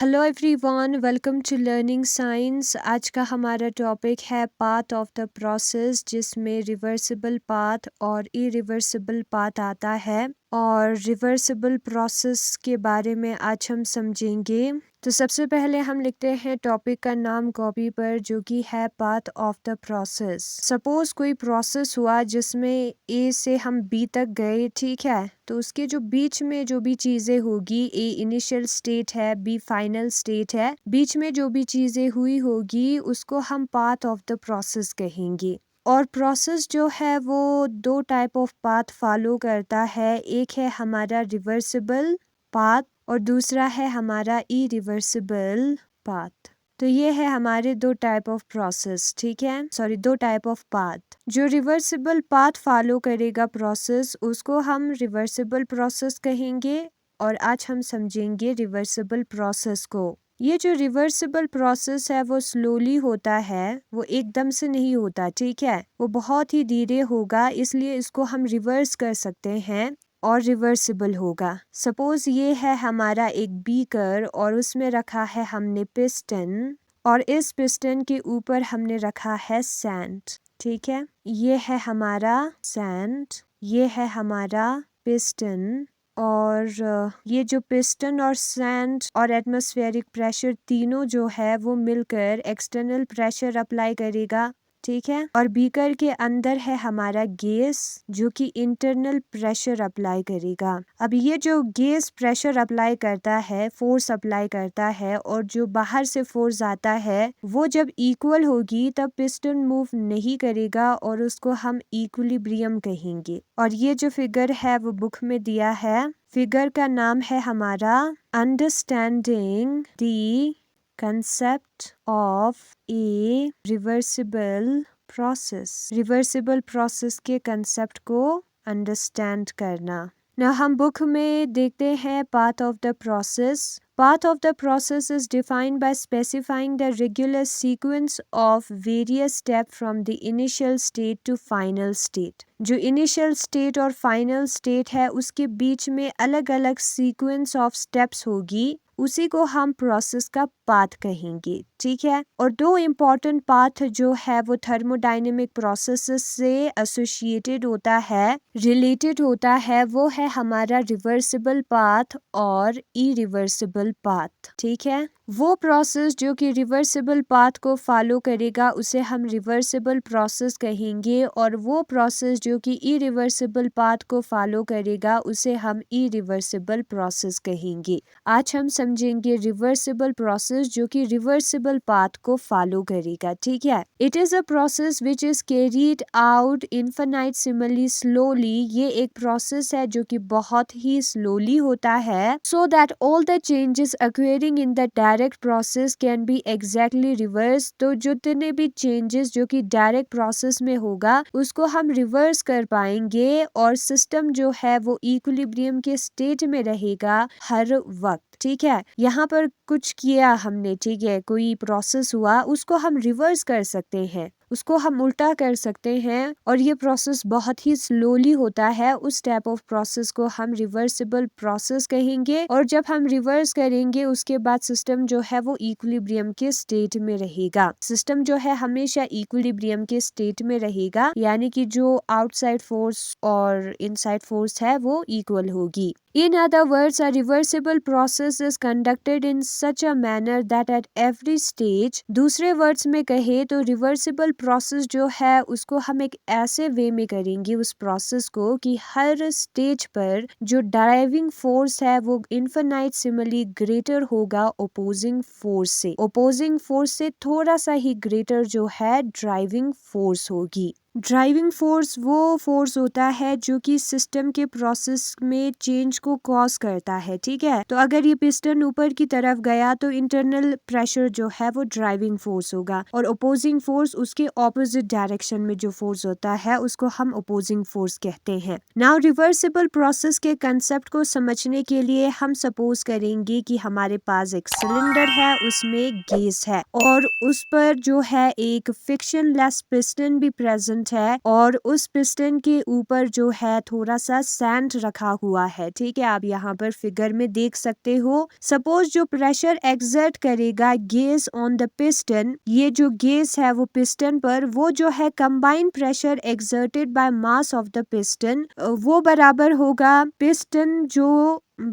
Hello everyone, welcome to learning science. आज का हमारा टॉपिक है पाथ ऑफ द प्रोसेस, जिसमें रिवर्सिबल पाथ और इरिवर्सिबल पाथ आता है और रिवर्सिबल प्रोसेस के बारे में आज हम समझेंगे। तो सबसे पहले हम लिखते हैं टॉपिक का नाम कॉपी पर, जो कि है path of the process. Suppose कोई प्रोसेस हुआ जिसमें ए से हम बी तक गए, ठीक है। तो उसके जो बीच में जो भी चीजें होगी, ए इनिशियल स्टेट है, बी फाइनल स्टेट है, बीच में जो भी चीजें हुई होगी उसको हम पाथ ऑफ द प्रोसेस कहेंगे। और प्रोसेस जो है वो दो टाइप ऑफ पाथ फॉलो करता है। एक है हमारा रिवर्सिबल पाथ और दूसरा है हमारा इरिवर्सिबल पाथ। तो ये है हमारे दो टाइप ऑफ प्रोसेस, ठीक है, सॉरी दो टाइप ऑफ पाथ। जो रिवर्सिबल पाथ फॉलो करेगा प्रोसेस, उसको हम रिवर्सिबल प्रोसेस कहेंगे और आज हम समझेंगे रिवर्सिबल प्रोसेस को। ये जो रिवर्सिबल प्रोसेस है वो स्लोली होता है, वो एकदम से नहीं होता, ठीक है, वो बहुत ही धीरे होगा, इसलिए इसको हम रिवर्स कर सकते हैं और रिवर्सिबल होगा। सपोज ये है हमारा एक बीकर और उसमें रखा है हमने पिस्टन और इस पिस्टन के ऊपर हमने रखा है सैंड, ठीक है। ये है हमारा सैंड, ये है हमारा पिस्टन और ये जो पिस्टन और सैंड और एटमॉस्फेरिक प्रेशर तीनों जो है वो मिलकर एक्सटर्नल प्रेशर अप्लाई करेगा, ठीक है। और बीकर के अंदर है हमारा गैस जो कि इंटरनल प्रेशर अप्लाई करेगा। अब ये जो गैस प्रेशर अप्लाई करता है, फोर्स अप्लाई करता है, और जो बाहर से फोर्स आता है वो जब इक्वल होगी तब पिस्टन मूव नहीं करेगा और उसको हम इक्विलिब्रियम कहेंगे। और ये जो फिगर है वो बुक में दिया है। फिगर का नाम है हमारा understanding the concept of a reversible process। Reversible process के कंसेप्ट को अंडरस्टैंड करना। ना हम बुक में देखते हैं path of the process. Path of the process is defined by specifying the regular sequence of various steps from the initial state to final state। जो initial state और final state है उसके बीच में अलग अलग sequence of steps होगी, उसी को हम प्रोसेस का पाथ कहेंगे, ठीक है। और दो इम्पॉर्टेंट पाथ जो है वो थर्मोडायनेमिक प्रोसेसेस से एसोसिएटेड होता है, रिलेटेड होता है, वो है हमारा रिवर्सिबल पाथ और इरिवर्सिबल पाथ, ठीक है। वो प्रोसेस जो कि रिवर्सिबल पाथ को फॉलो करेगा उसे हम रिवर्सिबल प्रोसेस कहेंगे और वो प्रोसेस जो कि इरिवर्सिबल पाथ को फॉलो करेगा उसे हम इरिवर्सिबल प्रोसेस कहेंगे। आज हम समझेंगे रिवर्सिबल प्रोसेस जो कि रिवर्सिबल पाथ को फॉलो करेगा, ठीक है। It is a process which is carried out infinitesimally slowly. ये एक प्रोसेस है जो कि बहुत ही स्लोली होता है, so that all the changes acquiring in the direct process can be exactly reverse. तो जितने भी चेंजेस जो कि डायरेक्ट प्रोसेस में होगा उसको हम रिवर्स कर पाएंगे और सिस्टम जो है वो इक्विलिब्रियम के स्टेट में रहेगा हर वक्त, ठीक है। यहाँ पर कुछ किया हमने, ठीक है, कोई प्रोसेस हुआ उसको हम रिवर्स कर सकते हैं, उसको हम उल्टा कर सकते हैं और ये प्रोसेस बहुत ही स्लोली होता है। उस टाइप ऑफ प्रोसेस को हम रिवर्सिबल प्रोसेस कहेंगे और जब हम रिवर्स करेंगे उसके बाद सिस्टम जो है वो इक्विलिब्रियम के स्टेट में रहेगा। सिस्टम जो है हमेशा इक्विलिब्रियम के स्टेट में रहेगा, यानी कि जो आउटसाइड फोर्स और इनसाइड फोर्स है वो इक्वल होगी। In other words, a reversible process is conducted in such a manner that at every stage, दूसरे वर्ड्स में कहे तो रिवर्सिबल प्रोसेस जो है उसको हम एक ऐसे वे में करेंगे उस प्रोसेस को कि हर स्टेज पर जो ड्राइविंग फोर्स है वो इनफिनिटेसिमली ग्रेटर होगा ओपोजिंग फोर्स से। ओपोजिंग फोर्स से थोड़ा सा ही ग्रेटर जो है ड्राइविंग फोर्स होगी। ड्राइविंग फोर्स वो फोर्स होता है जो कि सिस्टम के प्रोसेस में चेंज को कॉज करता है, ठीक है। तो अगर ये पिस्टन ऊपर की तरफ गया तो इंटरनल प्रेशर जो है वो ड्राइविंग फोर्स होगा और अपोजिंग फोर्स उसके ऑपोजिट डायरेक्शन में जो फोर्स होता है उसको हम अपोजिंग फोर्स कहते हैं। नाउ रिवर्सिबल प्रोसेस के कंसेप्ट को समझने के लिए हम सपोज करेंगे कि हमारे पास एक सिलेंडर है, उसमें गैस है और उस पर जो है एक फ्रिक्शनलेस पिस्टन भी प्रेजेंट पॉइंट है और उस पिस्टन के ऊपर जो है थोड़ा सा सैंड रखा हुआ है। ठीक है, आप यहाँ पर फिगर में देख सकते हो। सपोज जो प्रेशर एक्सर्ट करेगा गेज ऑन द पिस्टन, ये जो गेज है वो पिस्टन पर, वो जो है combined pressure exerted by mass of the piston, वो बराबर होगा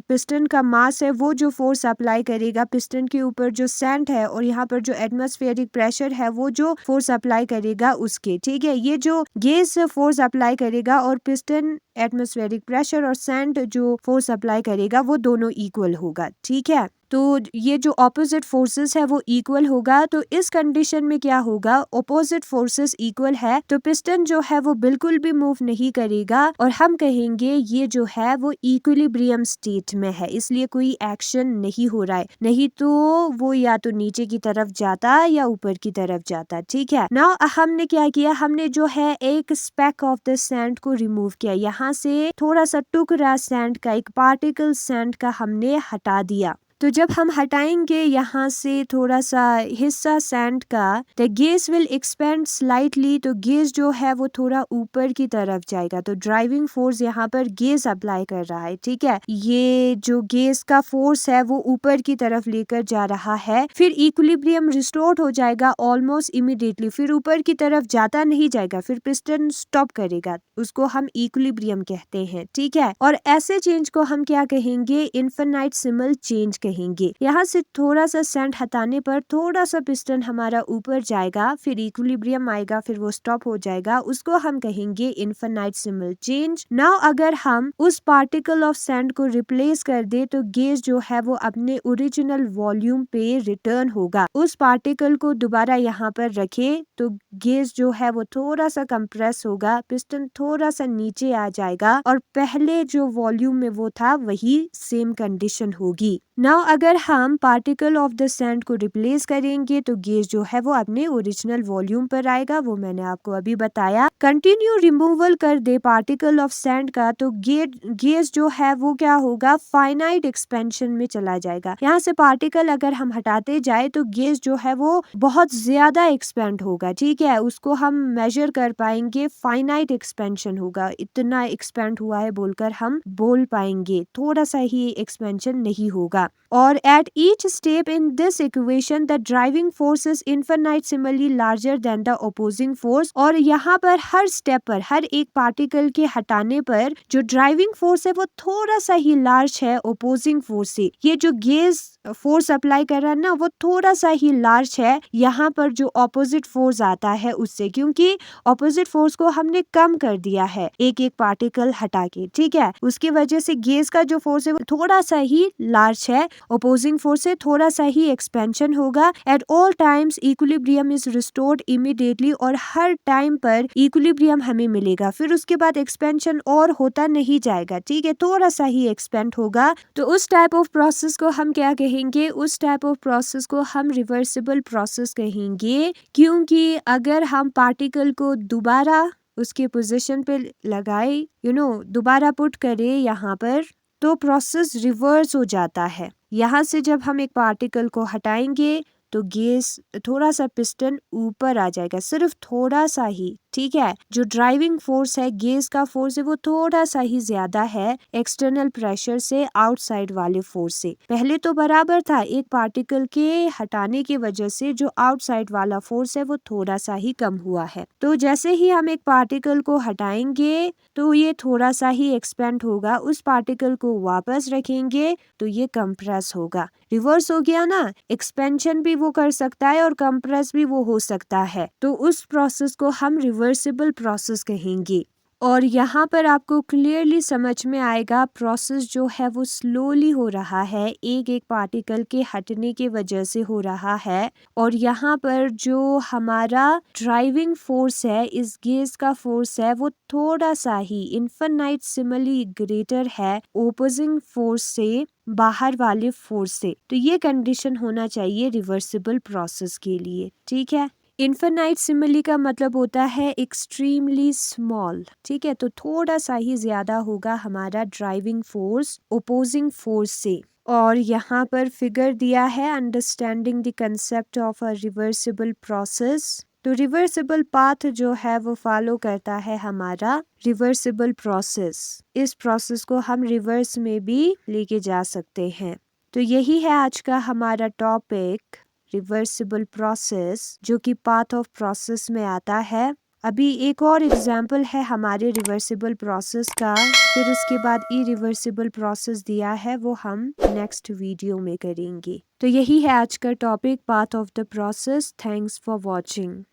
पिस्टन का मास है वो जो फोर्स अप्लाई करेगा पिस्टन के ऊपर जो सैंड है, और यहाँ पर जो एटमॉस्फेरिक प्रेशर है वो जो फोर्स अप्लाई करेगा उसके। ठीक है, ये जो गेज फोर्स अप्लाई करेगा और पिस्टन एटमॉस्फेरिक प्रेशर और सैंड जो फोर्स अप्लाई करेगा वो दोनों इक्वल होगा। ठीक है, तो ये जो ऑपोजिट फोर्सेस है वो इक्वल होगा। तो इस कंडीशन में क्या होगा, ऑपोजिट फोर्सेस इक्वल है तो पिस्टन जो है वो बिल्कुल भी मूव नहीं करेगा और हम कहेंगे ये जो है वो इक्विलिब्रियम स्टेट में है, इसलिए कोई एक्शन नहीं हो रहा है, नहीं तो वो या तो नीचे की तरफ जाता या ऊपर की तरफ जाता। ठीक है, नाउ हमने क्या किया, हमने जो है एक स्पेक ऑफ द सैंड को रिमूव किया, यहाँ से थोड़ा सा टुकड़ा सैंड का, एक पार्टिकल सैंड का हमने हटा दिया। तो जब हम हटाएंगे यहाँ से थोड़ा सा हिस्सा सैंड का, the gauge will expand slightly, तो गेज जो है वो थोड़ा ऊपर की तरफ जाएगा। तो ड्राइविंग फोर्स यहाँ पर गेज अप्लाई कर रहा है। ठीक है, ये जो गेज का फोर्स है वो ऊपर की तरफ लेकर जा रहा है, फिर इक्विलिब्रियम रिस्टोर्ड हो जाएगा ऑलमोस्ट इमीडिएटली, फिर ऊपर की तरफ जाता नहीं जाएगा, फिर पिस्टन स्टॉप करेगा, उसको हम इक्विलिब्रियम कहते हैं। ठीक है, और ऐसे चेंज को हम क्या कहेंगे, इन्फिनिटेसिमल चेंज कहेंगे। यहाँ से थोड़ा सा सैंड हटाने पर थोड़ा सा पिस्टन हमारा ऊपर जाएगा, फिर इक्विलिब्रियम आएगा, फिर वो स्टॉप हो जाएगा, उसको हम कहेंगे इन्फिनिटेसिमल चेंज। नाउ अगर हम उस पार्टिकल ऑफ सैंड को रिप्लेस कर दे तो गेज जो है वो अपने ओरिजिनल वॉल्यूम पे रिटर्न होगा। उस पार्टिकल को दोबारा यहाँ पर रखे तो गेज जो है वो थोड़ा सा कंप्रेस होगा, पिस्टन थोड़ा सा नीचे आ जाएगा और पहले जो वॉल्यूम में वो था वही सेम कंडीशन होगी। नाउ अगर हम पार्टिकल ऑफ द सैंड को रिप्लेस करेंगे तो गेज जो है वो अपने ओरिजिनल वॉल्यूम पर आएगा, वो मैंने आपको अभी बताया। कंटिन्यू रिमूवल कर दे पार्टिकल ऑफ सैंड का तो गेज जो है वो क्या होगा, फाइनाइट एक्सपेंशन में चला जाएगा। यहाँ से पार्टिकल अगर हम हटाते जाए तो गेज जो है वो बहुत ज्यादा एक्सपेंड होगा। ठीक है, उसको हम मेजर कर पाएंगे, फाइनाइट एक्सपेंशन होगा, इतना एक्सपेंड हुआ है बोलकर हम बोल पाएंगे, थोड़ा सा ही एक्सपेंशन नहीं होगा। और at each step in this equation the driving force is infinitesimally larger than the opposing force। और यहाँ पर हर स्टेप पर, हर एक पार्टिकल के हटाने पर जो ड्राइविंग फोर्स है वो थोड़ा सा ही लार्ज है ओपोजिंग फोर्स से। ये जो गेज फोर्स अप्लाई कर रहा है ना वो थोड़ा सा ही लार्ज है यहाँ पर जो ऑपोजिट फोर्स आता है उससे, क्योंकि ऑपोजिट फोर्स को हमने कम कर दिया है एक एक पार्टिकल हटा के। ठीक है, उसकी वजह से गेज का जो फोर्स है वो थोड़ा सा ही लार्ज है, ओपोजिंग फोर्स से थोड़ा सा ही एक्सपेंशन होगा। At all times equilibrium is restored immediately, और हर टाइम पर इक्विलिब्रियम हमें मिलेगा, फिर उसके बाद एक्सपेंशन और होता नहीं जाएगा। ठीक है, थोड़ा सा ही एक्सपेंड होगा। तो उस टाइप ऑफ प्रोसेस को हम क्या कहेंगे, उस टाइप ऑफ प्रोसेस को हम रिवर्सिबल प्रोसेस कहेंगे, क्योंकि अगर हम पार्टिकल को दोबारा उसके पोजीशन पे लगाए, दोबारा पुट करें यहाँ पर, तो प्रोसेस रिवर्स हो जाता है। यहाँ से जब हम एक पार्टिकल को हटाएंगे तो गेज थोड़ा सा पिस्टन ऊपर आ जाएगा, सिर्फ थोड़ा सा ही। ठीक है, जो ड्राइविंग फोर्स है गेज का फोर्स है वो थोड़ा सा ही ज्यादा है एक्सटर्नल प्रेशर से, आउटसाइड वाले फोर्स से। पहले तो बराबर था, एक पार्टिकल के हटाने की वजह से जो आउटसाइड वाला फोर्स है वो थोड़ा सा ही कम हुआ है। तो जैसे ही हम एक पार्टिकल को हटाएंगे तो ये थोड़ा सा ही एक्सपेंड होगा, उस पार्टिकल को वापस रखेंगे तो ये कंप्रेस होगा। रिवर्स हो गया ना, एक्सपेंशन भी वो कर सकता है और कंप्रेस भी वो हो सकता है, तो उस प्रोसेस को हम रिवर्सिबल प्रोसेस कहेंगे। और यहाँ पर आपको क्लियरली समझ में आएगा प्रोसेस जो है वो स्लोली हो रहा है, एक एक पार्टिकल के हटने की वजह से हो रहा है। और यहाँ पर जो हमारा ड्राइविंग फोर्स है, इस गेज का फोर्स है वो थोड़ा सा ही इन्फिनिटेसिमली ग्रेटर है ओपोजिंग फोर्स से, बाहर वाले फोर्स से। तो ये कंडीशन होना चाहिए रिवर्सिबल प्रोसेस के लिए। ठीक है, इन्फिनिटेसिमली का मतलब होता है एक्सट्रीमली स्मॉल। ठीक है, तो थोड़ा सा ही ज्यादा होगा हमारा ड्राइविंग फोर्स ओपोजिंग फोर्स से। और यहाँ पर फिगर दिया है understanding the concept of a reversible process. तो रिवर्सिबल पाथ जो है वो फॉलो करता है हमारा रिवर्सिबल प्रोसेस। इस प्रोसेस को हम रिवर्स में भी लेके जा सकते हैं। तो यही है आज का हमारा टॉपिक, रिवर्सिबल प्रोसेस, जो कि पाथ ऑफ प्रोसेस में आता है। अभी एक और एग्जाम्पल है हमारे रिवर्सिबल प्रोसेस का, फिर उसके बाद इरिवर्सिबल प्रोसेस दिया है वो हम नेक्स्ट वीडियो में करेंगे। तो यही है आज का topic, path of the process. Thanks for watching.